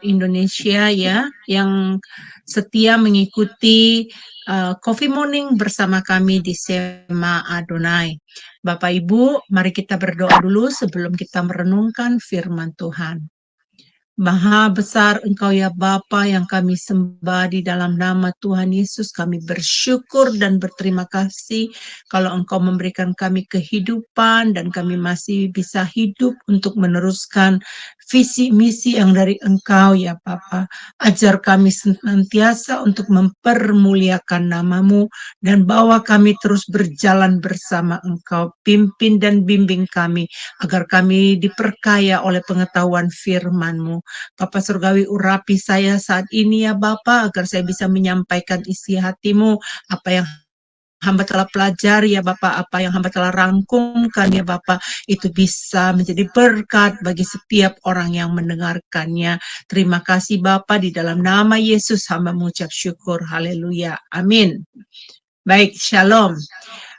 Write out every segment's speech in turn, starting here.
Indonesia ya yang setia mengikuti Coffee Morning bersama kami di Sema Adonai. Bapak Ibu, mari kita berdoa dulu sebelum kita merenungkan firman Tuhan. Maha besar Engkau ya Bapa yang kami sembah di dalam nama Tuhan Yesus. Kami bersyukur dan berterima kasih kalau Engkau memberikan kami kehidupan dan kami masih bisa hidup untuk meneruskan visi misi yang dari Engkau ya Bapa. Ajar kami senantiasa untuk mempermuliakan nama-Mu dan bawa kami terus berjalan bersama Engkau. Pimpin dan bimbing kami agar kami diperkaya oleh pengetahuan firman-Mu. Bapa Surgawi, urapi saya saat ini ya Bapa, agar saya bisa menyampaikan isi hati-Mu, apa yang hamba telah pelajari ya Bapa, apa yang hamba telah rangkumkan ya Bapa, itu bisa menjadi berkat bagi setiap orang yang mendengarkannya. Terima kasih Bapa, di dalam nama Yesus hamba mengucap syukur. Haleluya. Amin. Baik, shalom.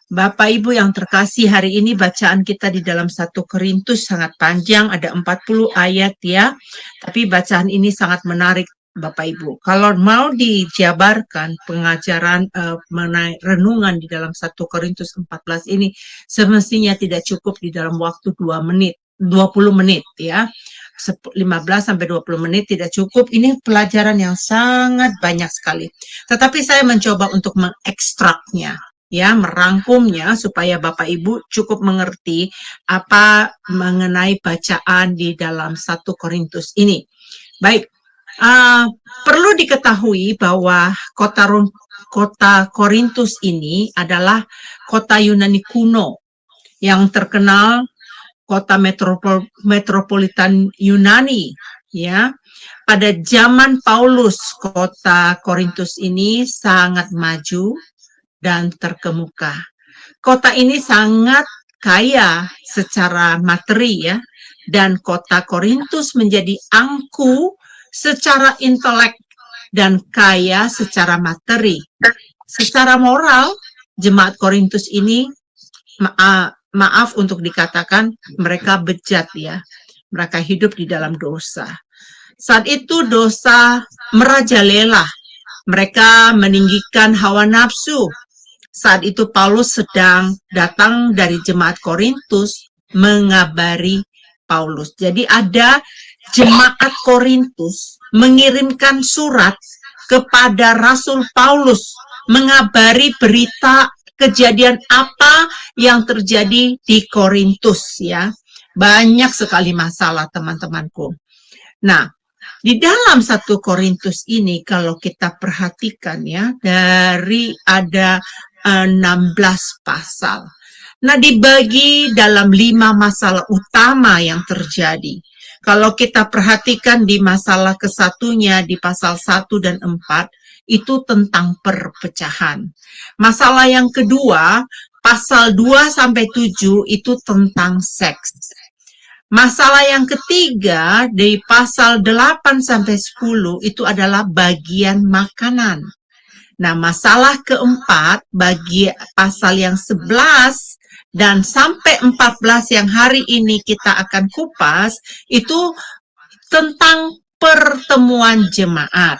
Bapak Ibu yang terkasih, hari ini bacaan kita di dalam 1 Korintus sangat panjang, ada 40 ayat ya. Tapi bacaan ini sangat menarik Bapak Ibu. Kalau mau dijabarkan pengajaran mengenai renungan di dalam 1 Korintus 14 ini semestinya tidak cukup di dalam waktu 20 menit ya. 15 sampai 20 menit tidak cukup. Ini pelajaran yang sangat banyak sekali. Tetapi saya mencoba untuk mengekstraknya, ya, merangkumnya supaya Bapak Ibu cukup mengerti apa mengenai bacaan di dalam 1 Korintus ini. Baik, perlu diketahui bahwa kota Korintus ini adalah kota Yunani kuno yang terkenal kota metropolitan Yunani, ya. Pada zaman Paulus, kota Korintus ini sangat maju dan terkemuka. Kota ini sangat kaya secara materi ya, dan kota Korintus menjadi angku secara intelek dan kaya secara materi. Secara moral, jemaat Korintus ini maaf untuk dikatakan mereka bejat ya. Mereka hidup di dalam dosa. Saat itu dosa merajalela. Mereka meninggikan hawa nafsu. Saat itu Paulus sedang datang dari jemaat Korintus mengabari Paulus. Jadi ada jemaat Korintus mengirimkan surat kepada Rasul Paulus mengabari berita kejadian apa yang terjadi di Korintus ya. Banyak sekali masalah teman-temanku. Nah, di dalam 1 Korintus ini kalau kita perhatikan ya, dari ada 16 pasal. Nah, dibagi dalam 5 masalah utama yang terjadi. Kalau kita perhatikan di masalah ke-1-nya di pasal 1 dan 4, itu tentang perpecahan. Masalah yang kedua, pasal 2 sampai 7 itu tentang seks. Masalah yang ketiga di pasal 8 sampai 10 itu adalah bagian makanan. Nah, masalah keempat bagi pasal yang 11 dan sampai 14 yang hari ini kita akan kupas itu tentang pertemuan jemaat.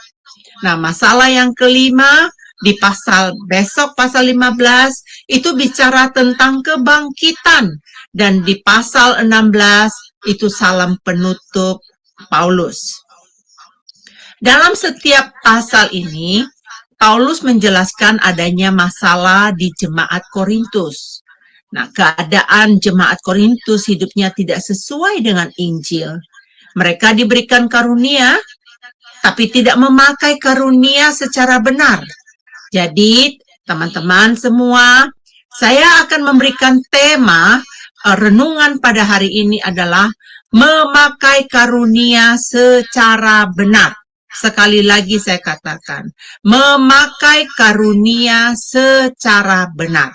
Nah, masalah yang kelima di pasal besok, pasal 15, itu bicara tentang kebangkitan. Dan di pasal 16, itu salam penutup Paulus. Dalam setiap pasal ini, Paulus menjelaskan adanya masalah di jemaat Korintus. Nah, keadaan jemaat Korintus hidupnya tidak sesuai dengan Injil. Mereka diberikan karunia, tapi tidak memakai karunia secara benar. Jadi, teman-teman semua, saya akan memberikan tema renungan pada hari ini adalah memakai karunia secara benar. Sekali lagi saya katakan, memakai karunia secara benar.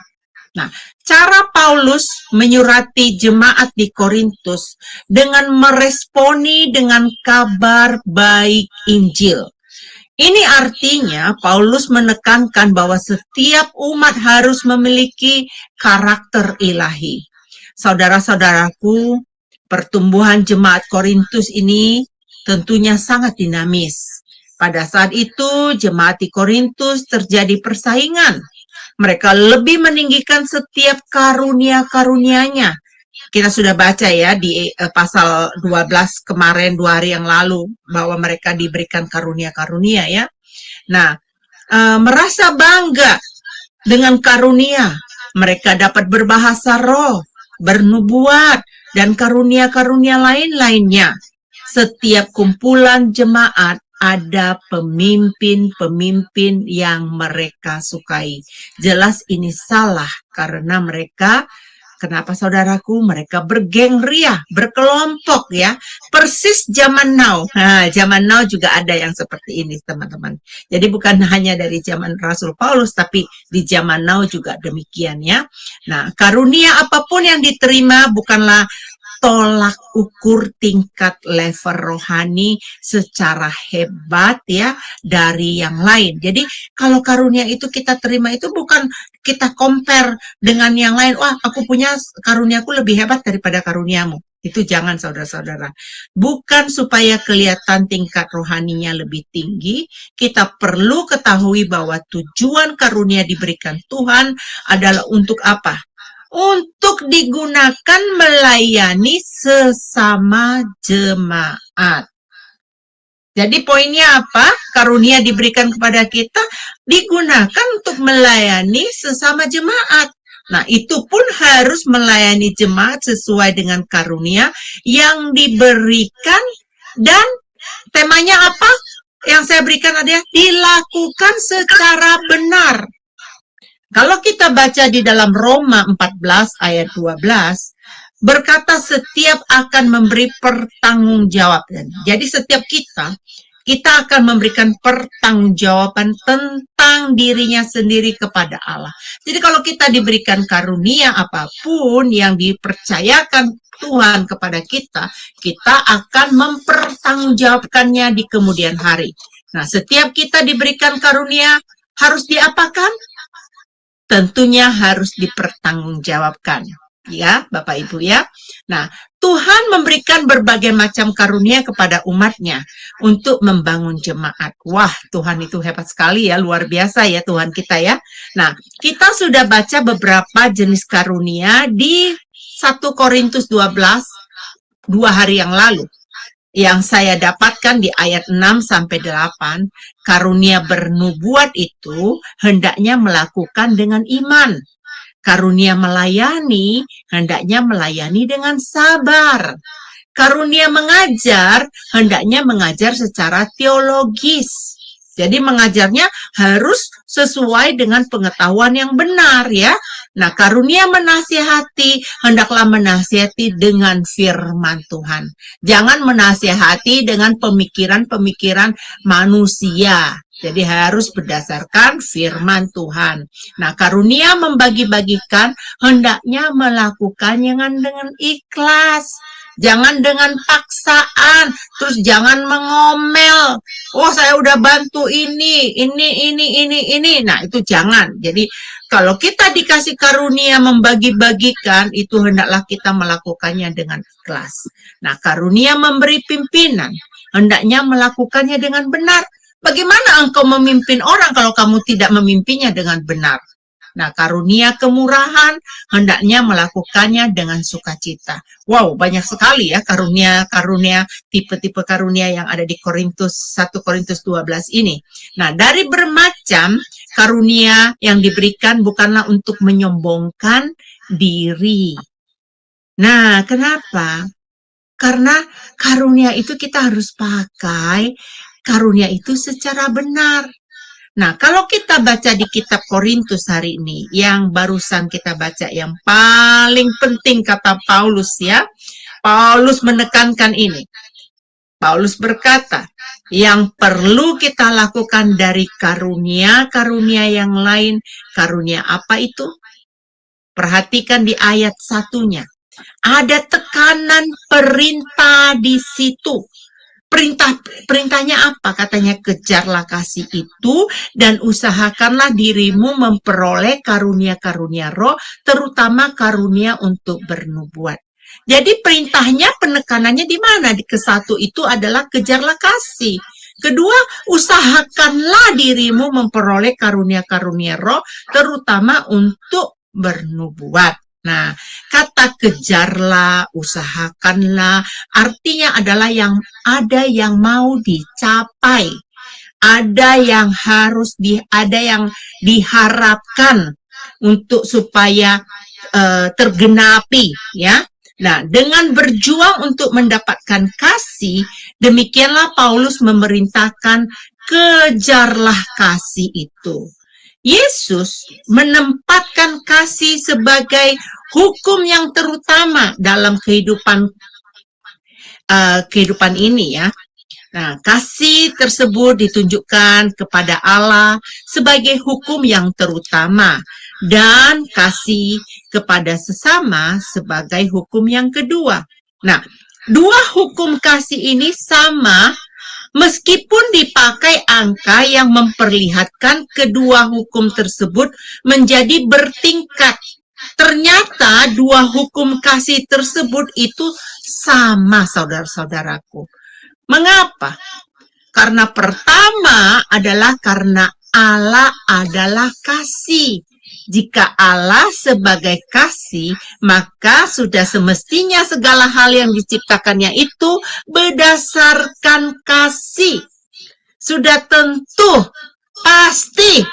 Nah, cara Paulus menyurati jemaat di Korintus dengan meresponi dengan kabar baik Injil. Ini artinya Paulus menekankan bahwa setiap umat harus memiliki karakter ilahi. Saudara-saudaraku, pertumbuhan jemaat Korintus ini tentunya sangat dinamis. Pada saat itu, jemaat di Korintus terjadi persaingan. Mereka lebih meninggikan setiap karunia-karunianya. Kita sudah baca ya di pasal 12 kemarin 2 hari yang lalu bahwa mereka diberikan karunia-karunia ya. Nah, merasa bangga dengan karunia. Mereka dapat berbahasa roh, bernubuat, dan karunia-karunia lain-lainnya. Setiap kumpulan jemaat ada pemimpin-pemimpin yang mereka sukai. Jelas ini salah karena mereka, kenapa saudaraku? Mereka bergengria, berkelompok ya. Persis zaman now. Nah, zaman now juga ada yang seperti ini teman-teman. Jadi bukan hanya dari zaman Rasul Paulus, tapi di zaman now juga demikian ya. Nah, karunia apapun yang diterima bukanlah tolak ukur tingkat level rohani secara hebat ya dari yang lain. Jadi kalau karunia itu kita terima itu bukan kita compare dengan yang lain. Wah, aku punya karuniaku lebih hebat daripada karuniamu. Itu jangan saudara-saudara. Bukan supaya kelihatan tingkat rohaninya lebih tinggi, kita perlu ketahui bahwa tujuan karunia diberikan Tuhan adalah untuk apa? Untuk digunakan melayani sesama jemaat. Jadi poinnya apa? Karunia diberikan kepada kita digunakan untuk melayani sesama jemaat. Nah, itu pun harus melayani jemaat sesuai dengan karunia yang diberikan dan temanya apa? Yang saya berikan adalah dilakukan secara benar. Kalau kita baca di dalam Roma 14 ayat 12, berkata setiap akan memberi pertanggungjawaban. Jadi setiap kita akan memberikan pertanggungjawaban tentang dirinya sendiri kepada Allah. Jadi kalau kita diberikan karunia apapun yang dipercayakan Tuhan kepada kita akan mempertanggungjawabkannya di kemudian hari. Nah, setiap kita diberikan karunia harus diapakan? Tentunya harus dipertanggungjawabkan. Ya, Bapak Ibu ya. Nah, Tuhan memberikan berbagai macam karunia kepada umatnya untuk membangun jemaat. Wah, Tuhan itu hebat sekali ya, luar biasa ya Tuhan kita ya. Nah, kita sudah baca beberapa jenis karunia di 1 Korintus 12, 2 hari yang lalu. Yang saya dapatkan di ayat 6-8, karunia bernubuat itu hendaknya melakukan dengan iman. Karunia melayani hendaknya melayani dengan sabar. Karunia mengajar hendaknya mengajar secara teologis. Jadi mengajarnya harus sesuai dengan pengetahuan yang benar ya. Nah, karunia menasihati hendaklah menasihati dengan firman Tuhan. Jangan menasihati dengan pemikiran-pemikiran manusia. Jadi harus berdasarkan firman Tuhan. Nah, karunia membagi-bagikan hendaknya melakukannya dengan ikhlas. Jangan dengan paksaan, terus jangan mengomel. Oh, saya udah bantu ini. Nah, itu jangan. Jadi, kalau kita dikasih karunia membagi-bagikan, itu hendaklah kita melakukannya dengan ikhlas. Nah, karunia memberi pimpinan, hendaknya melakukannya dengan benar. Bagaimana engkau memimpin orang kalau kamu tidak memimpinnya dengan benar? Nah, karunia kemurahan hendaknya melakukannya dengan sukacita. Wow, banyak sekali ya karunia-karunia, tipe-tipe karunia yang ada di 1 Korintus 12 ini. Nah, dari bermacam karunia yang diberikan bukanlah untuk menyombongkan diri. Nah, kenapa? Karena karunia itu kita harus pakai karunia itu secara benar. Nah, kalau kita baca di kitab Korintus hari ini, yang barusan kita baca, yang paling penting kata Paulus ya, Paulus menekankan ini. Paulus berkata, yang perlu kita lakukan dari karunia-karunia yang lain, karunia apa itu? Perhatikan di ayat 1-nya. Ada tekanan perintah di situ. Perintahnya apa? Katanya kejarlah kasih itu dan usahakanlah dirimu memperoleh karunia-karunia roh, terutama karunia untuk bernubuat. Jadi perintahnya, penekanannya di mana? Ke satu itu adalah kejarlah kasih. Kedua, usahakanlah dirimu memperoleh karunia-karunia roh, terutama untuk bernubuat. Nah, kata kejarlah, usahakanlah, artinya adalah ada yang mau dicapai. Ada yang ada yang diharapkan untuk supaya tergenapi, ya. Nah, dengan berjuang untuk mendapatkan kasih, demikianlah Paulus memerintahkan kejarlah kasih itu. Yesus menempatkan kasih sebagai hukum yang terutama dalam kehidupan ini, ya. Nah, kasih tersebut ditunjukkan kepada Allah sebagai hukum yang terutama dan kasih kepada sesama sebagai hukum yang kedua. Nah, dua hukum kasih ini sama meskipun dipakai angka yang memperlihatkan kedua hukum tersebut menjadi bertingkat. Ternyata dua hukum kasih tersebut itu sama, saudara-saudaraku. Mengapa? Karena pertama adalah karena Allah adalah kasih. Jika Allah sebagai kasih, maka sudah semestinya segala hal yang diciptakannya itu berdasarkan kasih. Sudah tentu, pasti,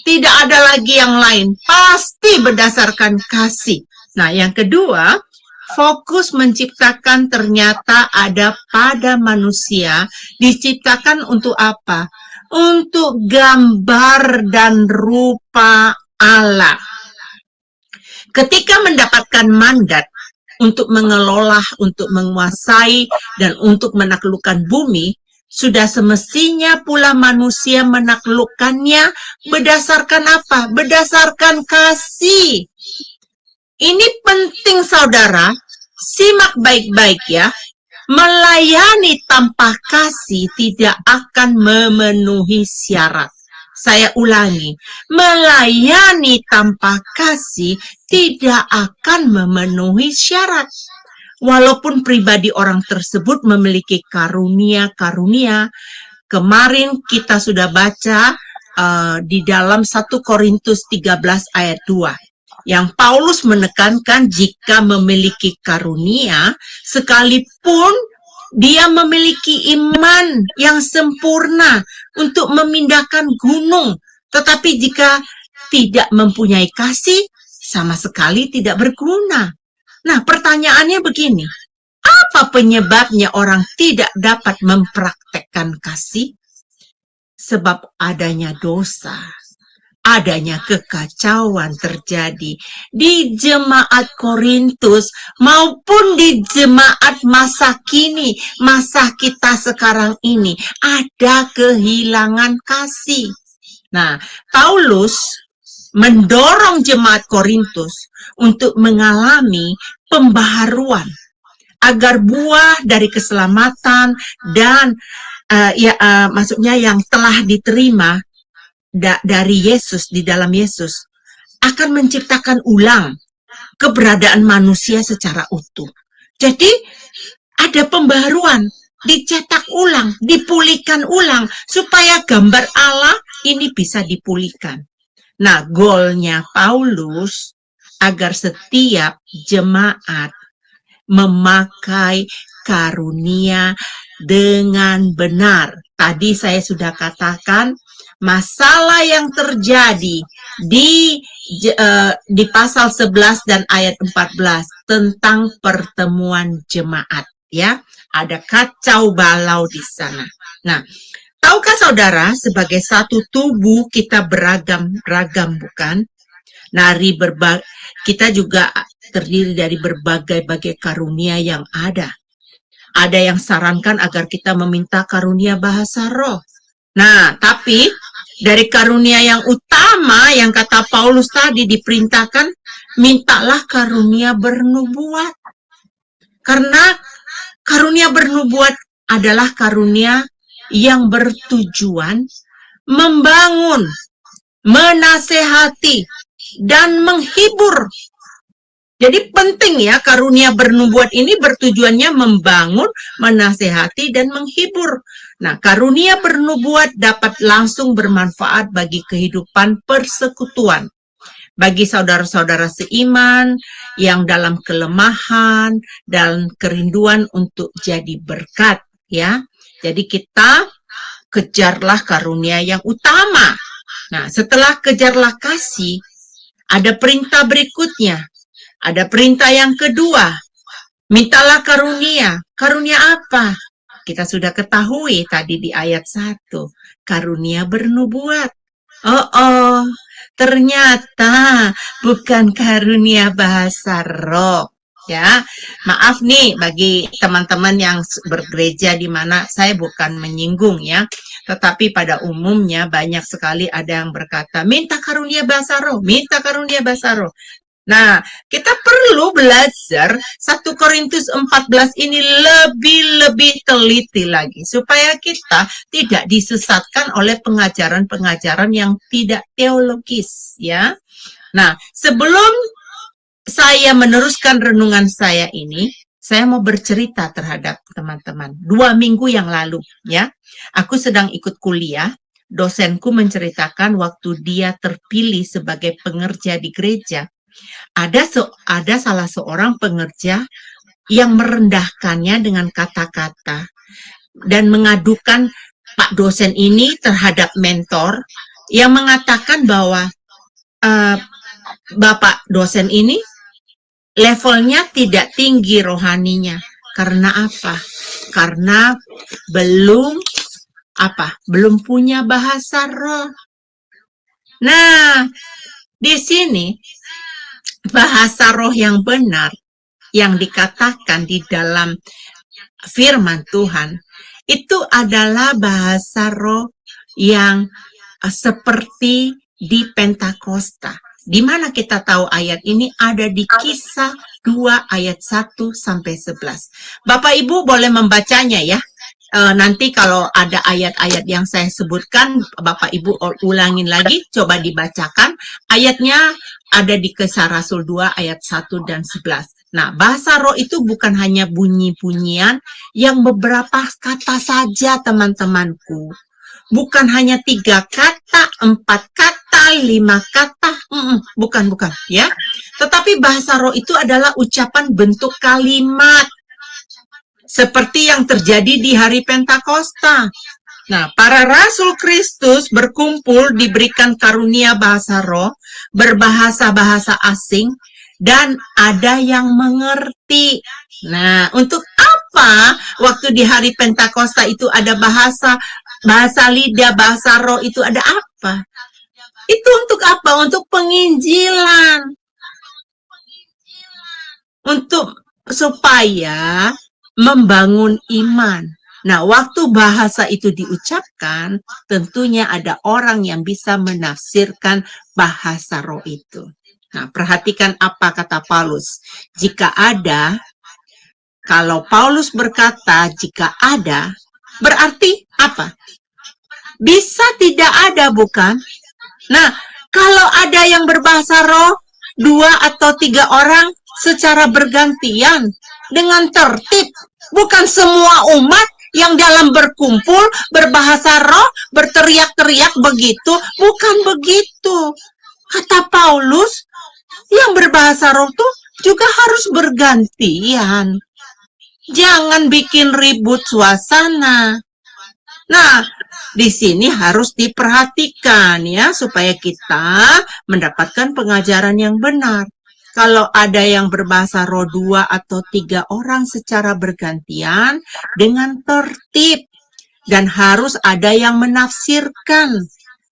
tidak ada lagi yang lain. Pasti berdasarkan kasih. Nah, yang kedua, fokus menciptakan ternyata ada pada manusia, diciptakan untuk apa? Untuk gambar dan rupa Allah. Ketika mendapatkan mandat untuk mengelola, untuk menguasai, dan untuk menaklukkan bumi, sudah semestinya pula manusia menaklukkannya berdasarkan apa? Berdasarkan kasih. Ini penting, saudara, simak baik-baik ya. Melayani tanpa kasih tidak akan memenuhi syarat. Saya ulangi, melayani tanpa kasih tidak akan memenuhi syarat. Walaupun pribadi orang tersebut memiliki karunia-karunia, kemarin kita sudah baca di dalam 1 Korintus 13 ayat 2. Yang Paulus menekankan jika memiliki karunia, sekalipun dia memiliki iman yang sempurna untuk memindahkan gunung, tetapi jika tidak mempunyai kasih, sama sekali tidak berguna. Nah, pertanyaannya begini, apa penyebabnya orang tidak dapat mempraktekkan kasih? Sebab adanya dosa. Adanya kekacauan terjadi di jemaat Korintus maupun di jemaat masa kini, masa kita sekarang ini, ada kehilangan kasih. Nah, Paulus mendorong jemaat Korintus untuk mengalami pembaharuan agar buah dari keselamatan dan maksudnya yang telah diterima dari Yesus, di dalam Yesus, akan menciptakan ulang keberadaan manusia secara utuh. Jadi ada pembaharuan, dicetak ulang, dipulihkan ulang, supaya gambar Allah ini bisa dipulihkan. Nah, goalnya Paulus agar setiap jemaat memakai karunia dengan benar. Tadi saya sudah katakan, masalah yang terjadi di pasal 11 dan ayat 14 tentang pertemuan jemaat, ya. Ada kacau balau di sana. Nah, tahukah saudara, sebagai satu tubuh kita beragam-ragam, bukan? Kita juga terdiri dari berbagai-bagai karunia yang ada. Ada yang sarankan agar kita meminta karunia bahasa roh. Nah, tapi dari karunia yang utama yang kata Paulus tadi diperintahkan, mintalah karunia bernubuat. Karena karunia bernubuat adalah karunia yang bertujuan membangun, menasehati, dan menghibur Jadi penting ya, karunia bernubuat ini bertujuannya membangun, menasehati, dan menghibur. Nah, karunia bernubuat dapat langsung bermanfaat bagi kehidupan persekutuan. Bagi saudara-saudara seiman yang dalam kelemahan dan kerinduan untuk jadi berkat, ya. Jadi kita kejarlah karunia yang utama. Nah, setelah kejarlah kasih, ada perintah berikutnya. Ada perintah yang kedua, mintalah karunia. Karunia apa? Kita sudah ketahui tadi di ayat 1. Karunia bernubuat. Oh, ternyata bukan karunia bahasa roh. Ya, maaf nih bagi teman-teman yang bergereja di mana saya bukan menyinggung ya. Tetapi pada umumnya banyak sekali ada yang berkata, minta karunia bahasa roh, minta karunia bahasa roh. Nah, kita perlu belajar 1 Korintus 14 ini lebih teliti lagi supaya kita tidak disesatkan oleh pengajaran-pengajaran yang tidak teologis ya. Nah, sebelum saya meneruskan renungan saya ini, saya mau bercerita terhadap teman-teman. 2 minggu yang lalu ya, aku sedang ikut kuliah. Dosenku menceritakan waktu dia terpilih sebagai pengerja di gereja. Ada salah seorang pengerja yang merendahkannya dengan kata-kata dan mengadukan Pak dosen ini terhadap mentor yang mengatakan bahwa Bapak dosen ini levelnya tidak tinggi rohaninya. Karena apa? Karena belum punya bahasa roh. Nah, di sini bahasa roh yang benar yang dikatakan di dalam firman Tuhan itu adalah bahasa roh yang seperti di Pentakosta. Di mana kita tahu ayat ini ada di Kisah 2 ayat 1 sampai 11. Bapak Ibu boleh membacanya ya. Nanti kalau ada ayat-ayat yang saya sebutkan, Bapak Ibu ulangin lagi, coba dibacakan. Ayatnya ada di Kisah Rasul 2 ayat 1 dan 11. Nah, bahasa roh itu bukan hanya bunyi-bunyian yang beberapa kata saja, teman-temanku. Bukan hanya 3 kata, 4 kata, 5 kata, bukan, ya. Tetapi bahasa roh itu adalah ucapan bentuk kalimat. Seperti yang terjadi di hari Pentakosta. Nah, para rasul Kristus berkumpul diberikan karunia bahasa roh, berbahasa-bahasa asing, dan ada yang mengerti. Nah, untuk apa waktu di hari Pentakosta itu ada bahasa lidah, bahasa roh itu ada apa? Itu untuk apa? Untuk penginjilan. Untuk supaya membangun iman. Nah, waktu bahasa itu diucapkan, tentunya ada orang yang bisa menafsirkan bahasa roh itu. Nah, perhatikan apa kata Paulus. Kalau Paulus berkata jika ada, berarti apa? Bisa tidak ada, bukan? Nah, kalau ada yang berbahasa roh, 2 atau 3 orang secara bergantian, dengan tertib, bukan semua umat yang dalam berkumpul, berbahasa roh, berteriak-teriak begitu, bukan begitu. Kata Paulus, yang berbahasa roh tuh juga harus bergantian. Jangan bikin ribut suasana. Nah, di sini harus diperhatikan ya, supaya kita mendapatkan pengajaran yang benar. Kalau ada yang berbahasa roh 2 atau 3 orang secara bergantian dengan tertib dan harus ada yang menafsirkan.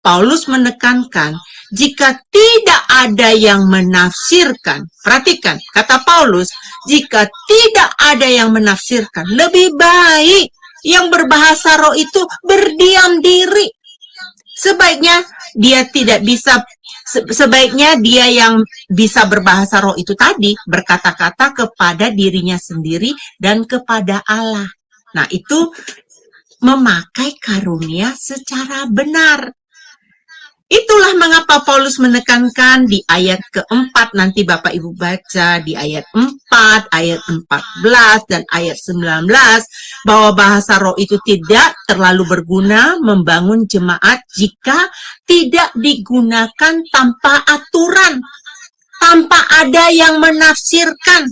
Paulus menekankan, jika tidak ada yang menafsirkan, perhatikan, kata Paulus, jika tidak ada yang menafsirkan, lebih baik yang berbahasa roh itu berdiam diri. Sebaiknya dia yang bisa berbahasa roh itu tadi berkata-kata kepada dirinya sendiri dan kepada Allah. Nah, itu memakai karunia secara benar. Itulah mengapa Paulus menekankan di ayat keempat, nanti Bapak Ibu baca di ayat 4, ayat 14, dan ayat 19, bahwa bahasa roh itu tidak terlalu berguna membangun jemaat jika tidak digunakan tanpa aturan, tanpa ada yang menafsirkan.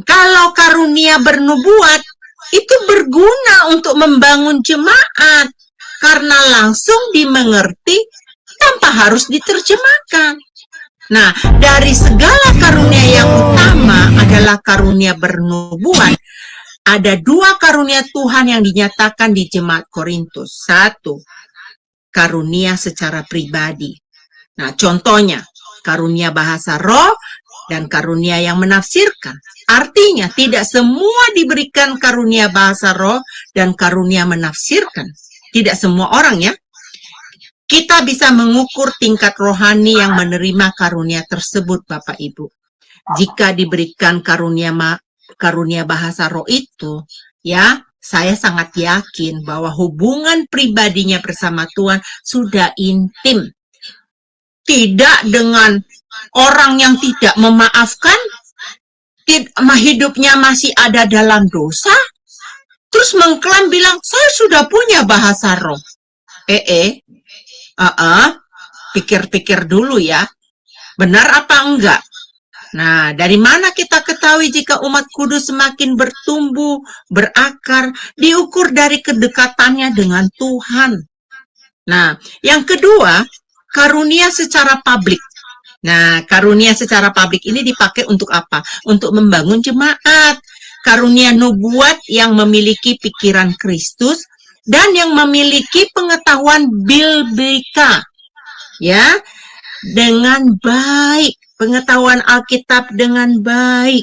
Kalau karunia bernubuat, itu berguna untuk membangun jemaat, karena langsung dimengerti tanpa harus diterjemahkan. Nah, dari segala karunia yang utama adalah karunia bernubuat. Ada 2 karunia Tuhan yang dinyatakan di jemaat Korintus. 1, karunia secara pribadi. Nah, contohnya, karunia bahasa roh dan karunia yang menafsirkan. Artinya, tidak semua diberikan karunia bahasa roh dan karunia menafsirkan. Tidak semua orang ya. Kita bisa mengukur tingkat rohani yang menerima karunia tersebut, Bapak Ibu. Jika diberikan karunia bahasa roh itu, ya, saya sangat yakin bahwa hubungan pribadinya bersama Tuhan sudah intim. Tidak dengan orang yang tidak memaafkan, hidupnya masih ada dalam dosa, terus mengklaim bilang, saya sudah punya bahasa roh. Pikir-pikir dulu ya, benar apa enggak? Nah, dari mana kita ketahui jika umat kudus semakin bertumbuh, berakar, diukur dari kedekatannya dengan Tuhan. Nah, yang kedua, karunia secara publik. Nah, karunia secara publik ini dipakai untuk apa? Untuk membangun jemaat. Karunia nubuat yang memiliki pikiran Kristus dan yang memiliki pengetahuan biblika. Ya, dengan baik, pengetahuan Alkitab dengan baik.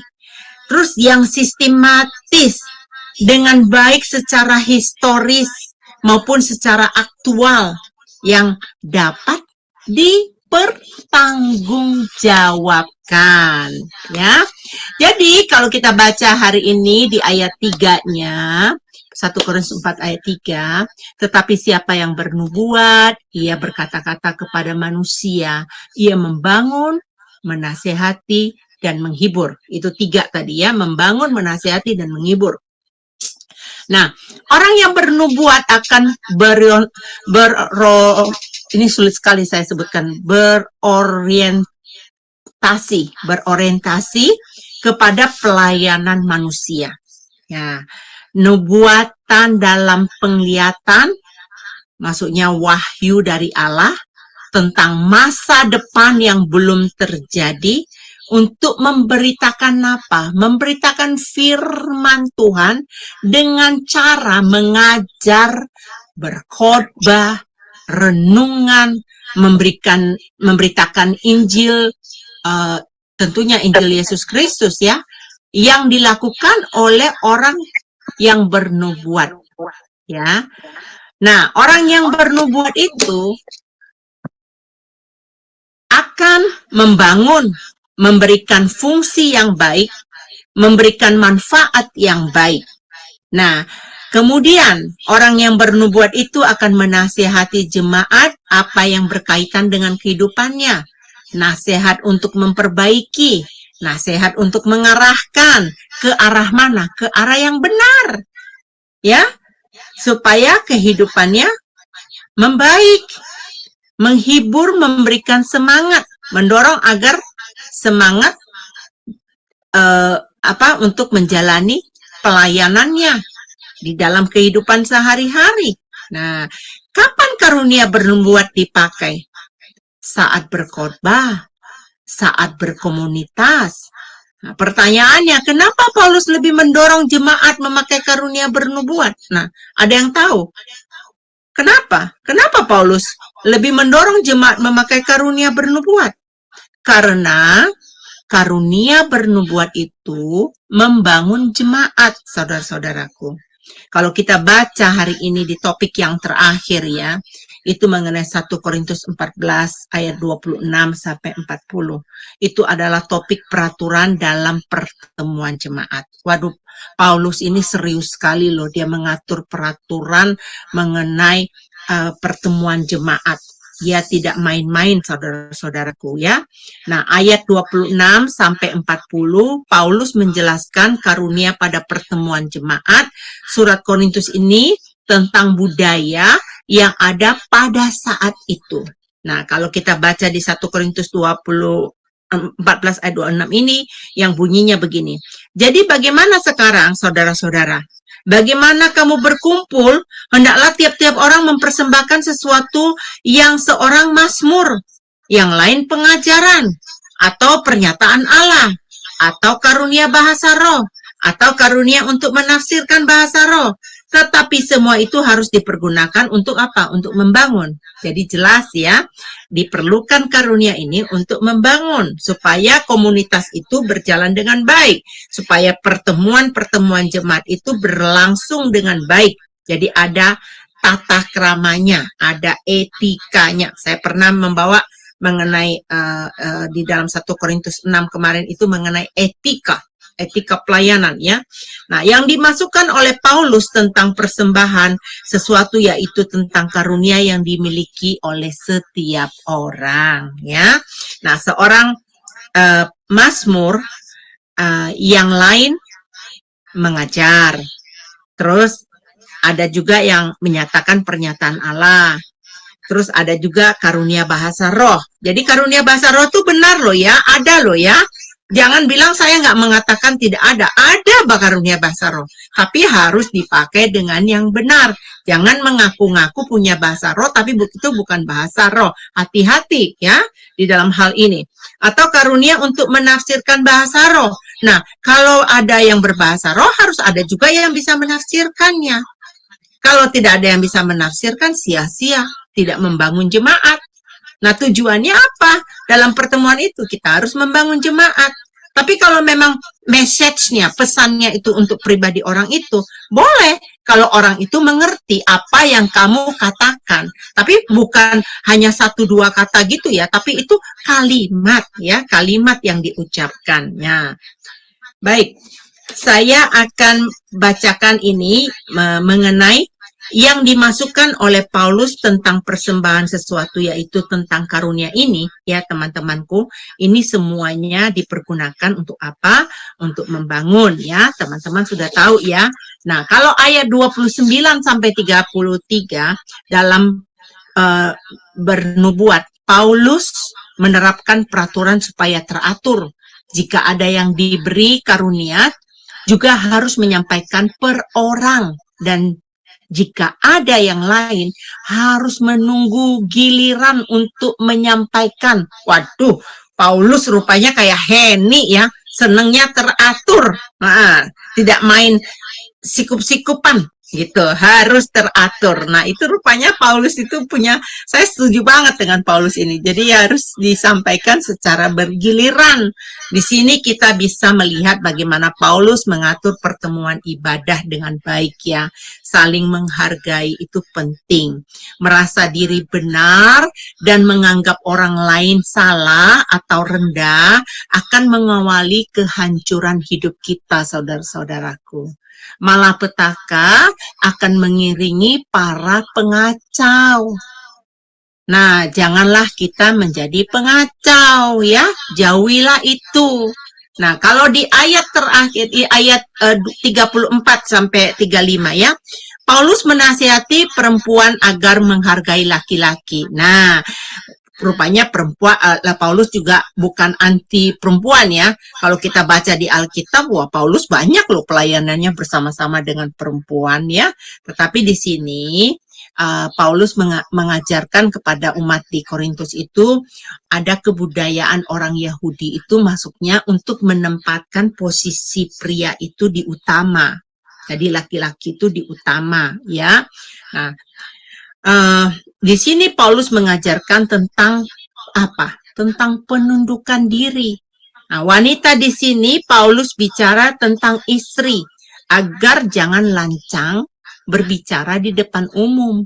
Terus yang sistematis, dengan baik secara historis maupun secara aktual, yang dapat dipertanggungjawabkan. Ya, jadi kalau kita baca hari ini di ayat 3-nya, 1 Korintus 4 ayat 3, tetapi siapa yang bernubuat, ia berkata-kata kepada manusia, ia membangun, menasehati, dan menghibur. Itu 3 tadi ya, membangun, menasehati, dan menghibur. Nah, orang yang bernubuat akan ini sulit sekali saya sebutkan, berorientasi kepada pelayanan manusia. Ya, nubuatan dalam penglihatan, maksudnya wahyu dari Allah tentang masa depan yang belum terjadi, untuk memberitakan apa? Memberitakan firman Tuhan dengan cara mengajar, berkhotbah, renungan, memberitakan Injil, tentunya Injil Yesus Kristus ya, yang dilakukan oleh orang yang bernubuat, ya. Nah, orang yang bernubuat itu akan membangun, memberikan fungsi yang baik, memberikan manfaat yang baik. Nah, kemudian orang yang bernubuat itu akan menasihati jemaat apa yang berkaitan dengan kehidupannya. Nasihat untuk memperbaiki, nasihat untuk mengarahkan ke arah mana? Ke arah yang benar. Ya, supaya kehidupannya membaik, menghibur, memberikan semangat, mendorong agar semangat untuk menjalani pelayanannya di dalam kehidupan sehari-hari. Nah, kapan karunia bernubuat dipakai? Saat berkhotbah, saat berkomunitas. Nah, pertanyaannya, kenapa Paulus lebih mendorong jemaat memakai karunia bernubuat? Nah, ada yang tahu? Kenapa? Kenapa Paulus lebih mendorong jemaat memakai karunia bernubuat? Karena karunia bernubuat itu membangun jemaat, saudara-saudaraku. Kalau kita baca hari ini di topik yang terakhir ya, itu mengenai 1 Korintus 14 ayat 26 sampai 40. Itu adalah topik peraturan dalam pertemuan jemaat. Waduh, Paulus ini serius sekali loh, dia mengatur peraturan mengenai pertemuan jemaat. Dia tidak main-main, saudara-saudaraku ya. Nah, ayat 26 sampai 40 Paulus menjelaskan karunia pada pertemuan jemaat. Surat Korintus ini tentang budaya yang ada pada saat itu. Nah, kalau kita baca di 1 Korintus 14 ayat 26 ini yang bunyinya begini. Jadi bagaimana sekarang saudara-saudara? Bagaimana kamu berkumpul, hendaklah tiap-tiap orang mempersembahkan sesuatu yang seorang mazmur, yang lain pengajaran, atau pernyataan Allah, atau karunia bahasa roh, atau karunia untuk menafsirkan bahasa roh. Tetapi semua itu harus dipergunakan untuk apa? Untuk membangun. Jadi jelas ya, diperlukan karunia ini untuk membangun, supaya komunitas itu berjalan dengan baik, supaya pertemuan-pertemuan jemaat itu berlangsung dengan baik. Jadi ada tata keramanya, ada etikanya. Saya pernah membawa mengenai di dalam 1 Korintus 6 kemarin itu mengenai etika pelayanan ya. Nah, yang dimasukkan oleh Paulus tentang persembahan sesuatu yaitu tentang karunia yang dimiliki oleh setiap orang ya. Nah, seorang mazmur, yang lain mengajar. Terus ada juga yang menyatakan pernyataan Allah. Terus ada juga karunia bahasa roh. Jadi karunia bahasa roh itu benar loh ya, ada loh ya. Jangan bilang saya nggak mengatakan tidak ada. Ada karunia bahasa roh. Tapi harus dipakai dengan yang benar. Jangan mengaku-ngaku punya bahasa roh, tapi itu bukan bahasa roh. Hati-hati ya di dalam hal ini. Atau karunia untuk menafsirkan bahasa roh. Nah, kalau ada yang berbahasa roh, harus ada juga yang bisa menafsirkannya. Kalau tidak ada yang bisa menafsirkan, sia-sia. Tidak membangun jemaat. Nah, tujuannya apa? Dalam pertemuan itu kita harus membangun jemaat. Tapi kalau memang message-nya, pesannya itu untuk pribadi orang itu, boleh kalau orang itu mengerti apa yang kamu katakan. Tapi bukan hanya 1-2 kata gitu ya, tapi itu kalimat ya, kalimat yang diucapkannya. Baik, saya akan bacakan ini mengenai yang dimasukkan oleh Paulus tentang persembahan sesuatu yaitu tentang karunia ini ya teman-temanku, ini semuanya dipergunakan untuk apa? Untuk membangun ya, teman-teman sudah tahu ya. Nah, kalau ayat 29 sampai 33 dalam bernubuat, Paulus menerapkan peraturan supaya teratur. Jika ada yang diberi karunia, juga harus menyampaikan per orang, dan jika ada yang lain, harus menunggu giliran untuk menyampaikan. Waduh, Paulus rupanya kayak Heni ya, senengnya teratur. Nah, tidak main sikup-sikupan gitu, harus teratur. Nah, itu rupanya Paulus itu punya, saya setuju banget dengan Paulus ini. Jadi harus disampaikan secara bergiliran. Di sini kita bisa melihat bagaimana Paulus mengatur pertemuan ibadah dengan baik ya. Saling menghargai itu penting. Merasa diri benar dan menganggap orang lain salah atau rendah akan mengawali kehancuran hidup kita, saudara-saudaraku. Malapetaka akan mengiringi para pengacau. Nah, janganlah kita menjadi pengacau ya, jauhilah itu. Nah, kalau di ayat terakhir, di ayat 34 sampai 35 ya, Paulus menasihati perempuan agar menghargai laki-laki. Nah, rupanya perempuan, Paulus juga bukan anti perempuan ya. Kalau kita baca di Alkitab, wah Paulus banyak loh pelayanannya bersama-sama dengan perempuan ya. Tetapi di sini Paulus mengajarkan kepada umat di Korintus itu ada kebudayaan orang Yahudi itu masuknya untuk menempatkan posisi pria itu di utama. Jadi laki-laki itu di utama ya. Nah, di sini Paulus mengajarkan tentang apa? Tentang penundukan diri. Nah, wanita di sini Paulus bicara tentang istri agar jangan lancang berbicara di depan umum.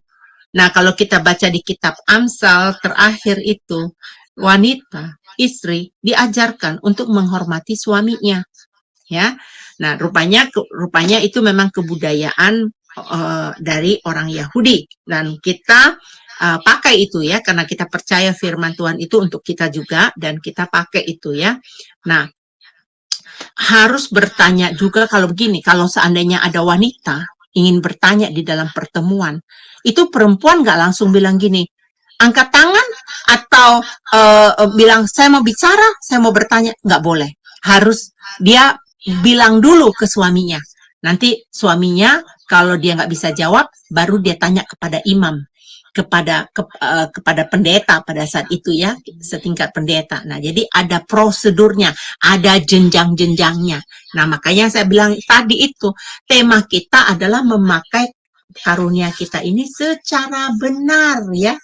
Nah, kalau kita baca di kitab Amsal terakhir itu, wanita, istri diajarkan untuk menghormati suaminya. Ya. Nah, rupanya itu memang kebudayaan dari orang Yahudi, dan kita pakai itu ya, karena kita percaya firman Tuhan itu untuk kita juga dan kita pakai itu ya. Nah, harus bertanya juga kalau begini, kalau seandainya ada wanita ingin bertanya di dalam pertemuan, itu perempuan nggak langsung bilang gini, angkat tangan atau bilang saya mau bicara, saya mau bertanya, nggak boleh. Harus dia bilang dulu ke suaminya. Nanti suaminya kalau dia nggak bisa jawab, baru dia tanya kepada imam, kepada pendeta pada saat itu ya, setingkat pendeta. Nah, jadi ada prosedurnya, ada jenjang-jenjangnya. Nah, makanya saya bilang tadi itu, tema kita adalah memakai karunia kita ini secara benar ya.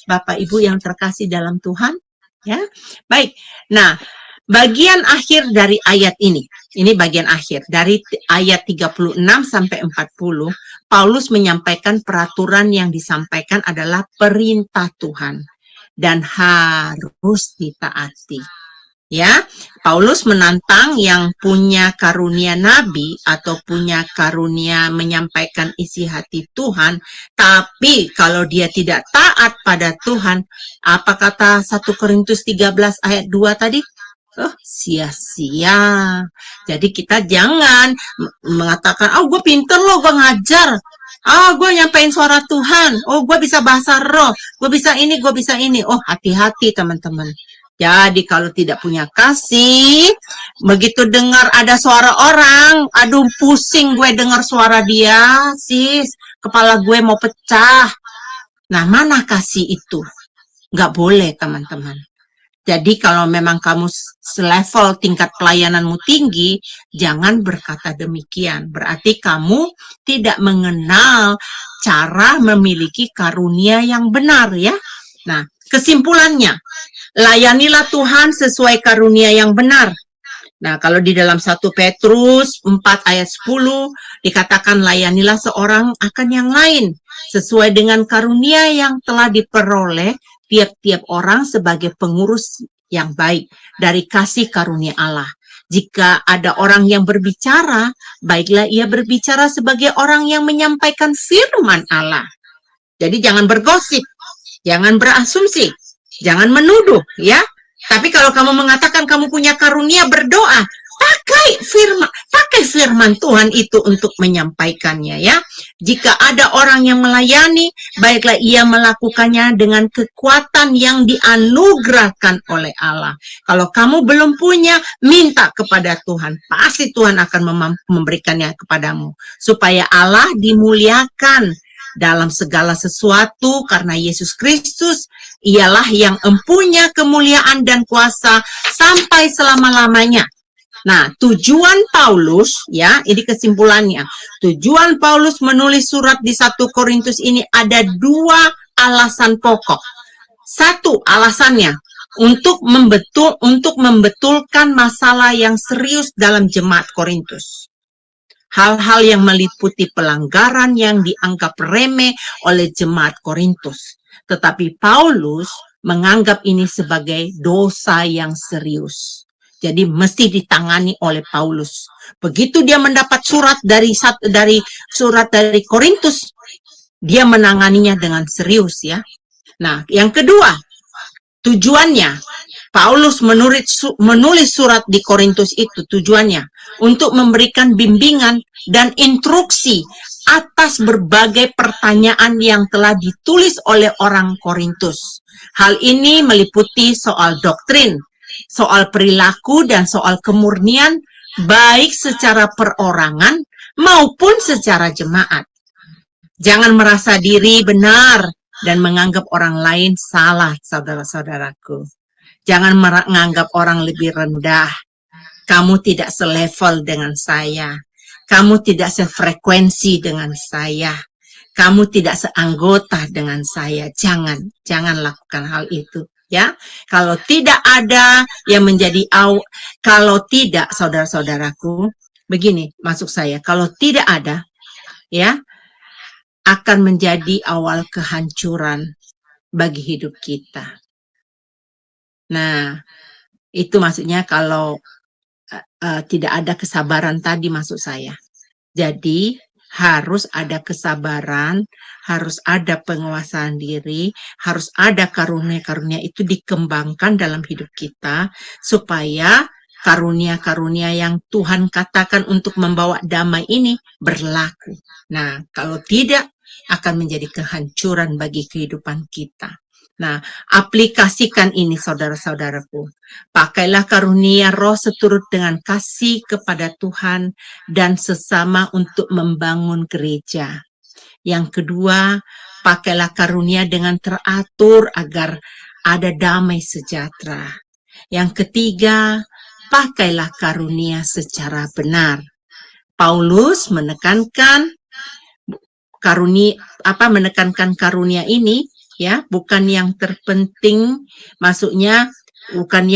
Bapak Ibu yang terkasih dalam Tuhan, ya. Baik. Nah, bagian akhir dari ayat ini bagian akhir dari ayat 36 sampai 40, Paulus menyampaikan peraturan yang disampaikan adalah perintah Tuhan dan harus ditaati. Ya, Paulus menantang yang punya karunia nabi atau punya karunia menyampaikan isi hati Tuhan, tapi kalau dia tidak taat pada Tuhan, apa kata 1 Korintus 13 ayat 2 tadi? Oh, sia-sia. Jadi kita jangan mengatakan, oh gue pinter loh, gue ngajar. Gue nyampein suara Tuhan. Oh, gue bisa bahasa roh. Gue bisa ini, gue bisa ini. Oh, hati-hati teman-teman. Jadi kalau tidak punya kasih, begitu dengar ada suara orang, aduh pusing gue dengar suara dia, sis, kepala gue mau pecah. Nah, mana kasih itu? Nggak boleh teman-teman. Jadi kalau memang kamu selevel tingkat pelayananmu tinggi, jangan berkata demikian. Berarti kamu tidak mengenal cara memiliki karunia yang benar ya. Nah, kesimpulannya, layanilah Tuhan sesuai karunia yang benar. Nah, kalau di dalam 1 Petrus 4 ayat 10 dikatakan layanilah seorang akan yang lain sesuai dengan karunia yang telah diperoleh tiap-tiap orang sebagai pengurus yang baik dari kasih karunia Allah. Jika ada orang yang berbicara, baiklah ia berbicara sebagai orang yang menyampaikan firman Allah. Jadi jangan bergosip, jangan berasumsi, jangan menuduh ya. Tapi kalau kamu mengatakan kamu punya karunia berdoa, pakai firman Tuhan itu untuk menyampaikannya ya. Jika ada orang yang melayani, baiklah ia melakukannya dengan kekuatan yang dianugerahkan oleh Allah. Kalau kamu belum punya, minta kepada Tuhan. Pasti Tuhan akan memberikannya kepadamu. Supaya Allah dimuliakan dalam segala sesuatu karena Yesus Kristus ialah yang empunya kemuliaan dan kuasa sampai selama-lamanya. Nah, tujuan Paulus ya, ini kesimpulannya. Tujuan Paulus menulis surat di 1 Korintus ini ada 2 alasan pokok. 1 alasannya untuk membetulkan masalah yang serius dalam jemaat Korintus. Hal-hal yang meliputi pelanggaran yang dianggap remeh oleh jemaat Korintus. Tetapi Paulus menganggap ini sebagai dosa yang serius. Jadi mesti ditangani oleh Paulus. Begitu dia mendapat surat dari Korintus, dia menanganinya dengan serius ya. Nah, yang kedua, tujuannya Paulus menulis surat di Korintus itu tujuannya untuk memberikan bimbingan dan instruksi atas berbagai pertanyaan yang telah ditulis oleh orang Korintus. Hal ini meliputi soal doktrin, soal perilaku, dan soal kemurnian, baik secara perorangan maupun secara jemaat. Jangan merasa diri benar dan menganggap orang lain salah, saudara-saudaraku. Jangan menganggap orang lebih rendah. Kamu tidak selevel dengan saya. Kamu tidak sefrekuensi dengan saya. Kamu tidak seanggota dengan saya. Jangan lakukan hal itu. Ya, kalau tidak ada yang menjadi kalau tidak, saudara-saudaraku, begini maksud saya, kalau tidak ada, ya, akan menjadi awal kehancuran bagi hidup kita. Nah, itu maksudnya kalau tidak ada kesabaran tadi maksud saya. Jadi harus ada kesabaran, harus ada penguasaan diri, harus ada karunia-karunia itu dikembangkan dalam hidup kita supaya karunia-karunia yang Tuhan katakan untuk membawa damai ini berlaku. Nah, kalau tidak akan menjadi kehancuran bagi kehidupan kita. Nah, aplikasikan ini saudara-saudaraku. Pakailah karunia roh seturut dengan kasih kepada Tuhan dan sesama untuk membangun gereja. Yang kedua, pakailah karunia dengan teratur agar ada damai sejahtera. Yang ketiga, pakailah karunia secara benar. Paulus menekankan karunia ini ya, bukan yang terpenting, maksudnya bukan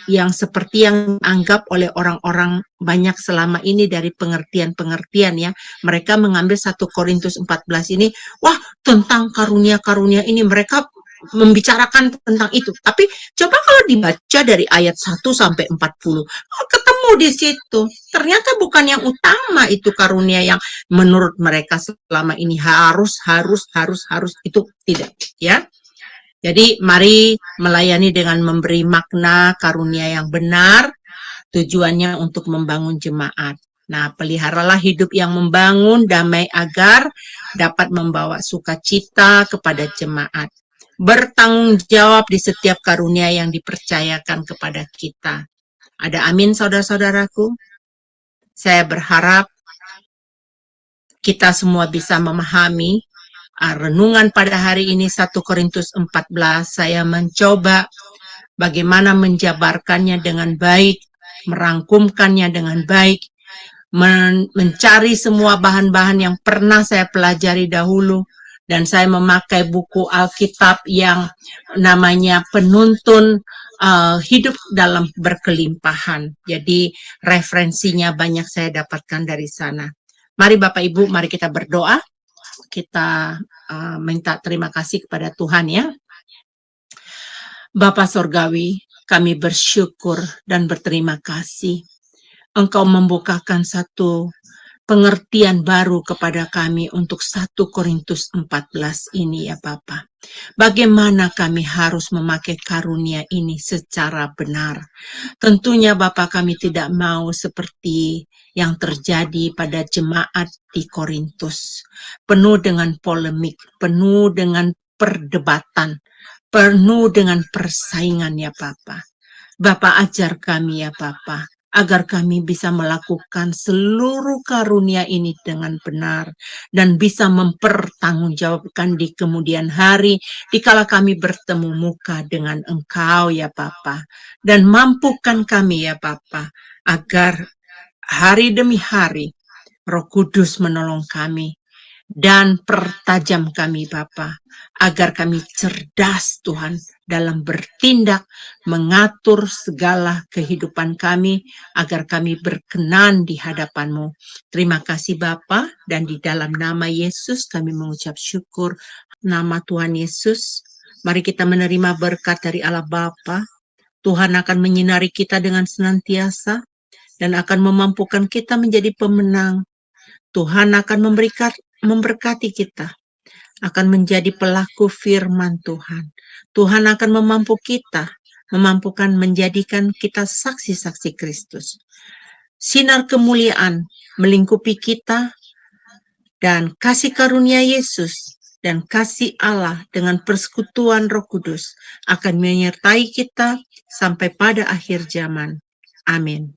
yang seperti yang anggap oleh orang-orang banyak selama ini dari pengertian-pengertian ya. Mereka mengambil 1 Korintus 14 ini, wah tentang karunia-karunia ini mereka membicarakan tentang itu. Tapi coba kalau dibaca dari ayat 1 sampai 40, ketemu di situ. Ternyata bukan yang utama itu karunia yang menurut mereka selama ini harus itu tidak ya. Jadi mari melayani dengan memberi makna karunia yang benar, tujuannya untuk membangun jemaat. Nah, peliharalah hidup yang membangun damai agar dapat membawa sukacita kepada jemaat. Bertanggung jawab di setiap karunia yang dipercayakan kepada kita. Ada amin saudara-saudaraku? Saya berharap kita semua bisa memahami renungan pada hari ini 1 Korintus 14. Saya mencoba bagaimana menjabarkannya dengan baik, merangkumkannya dengan baik, mencari semua bahan-bahan yang pernah saya pelajari dahulu, dan saya memakai buku Alkitab yang namanya Penuntun Hidup dalam Berkelimpahan. Jadi referensinya banyak saya dapatkan dari sana. Mari Bapak Ibu, mari kita berdoa. Kita minta terima kasih kepada Tuhan ya. Bapa Sorgawi, kami bersyukur dan berterima kasih. Engkau membukakan satu pengertian baru kepada kami untuk 1 Korintus 14 ini ya Bapa. Bagaimana kami harus memakai karunia ini secara benar. Tentunya Bapa kami tidak mau seperti yang terjadi pada jemaat di Korintus. Penuh dengan polemik, penuh dengan perdebatan, penuh dengan persaingan ya Bapa. Bapa ajar kami ya Bapa, agar kami bisa melakukan seluruh karunia ini dengan benar dan bisa mempertanggungjawabkan di kemudian hari dikala kami bertemu muka dengan Engkau ya Bapa, dan mampukan kami ya Bapa agar hari demi hari Roh Kudus menolong kami dan pertajam kami Bapa, agar kami cerdas Tuhan dalam bertindak, mengatur segala kehidupan kami, agar kami berkenan di hadapan-Mu. Terima kasih Bapa, dan di dalam nama Yesus kami mengucap syukur. Nama Tuhan Yesus, mari kita menerima berkat dari Allah Bapa. Tuhan akan menyinari kita dengan senantiasa dan akan memampukan kita menjadi pemenang. Tuhan akan memberkati kita, akan menjadi pelaku firman Tuhan. Tuhan akan memampukan menjadikan kita saksi-saksi Kristus. Sinar kemuliaan melingkupi kita, dan kasih karunia Yesus dan kasih Allah dengan persekutuan Roh Kudus akan menyertai kita sampai pada akhir zaman. Amin.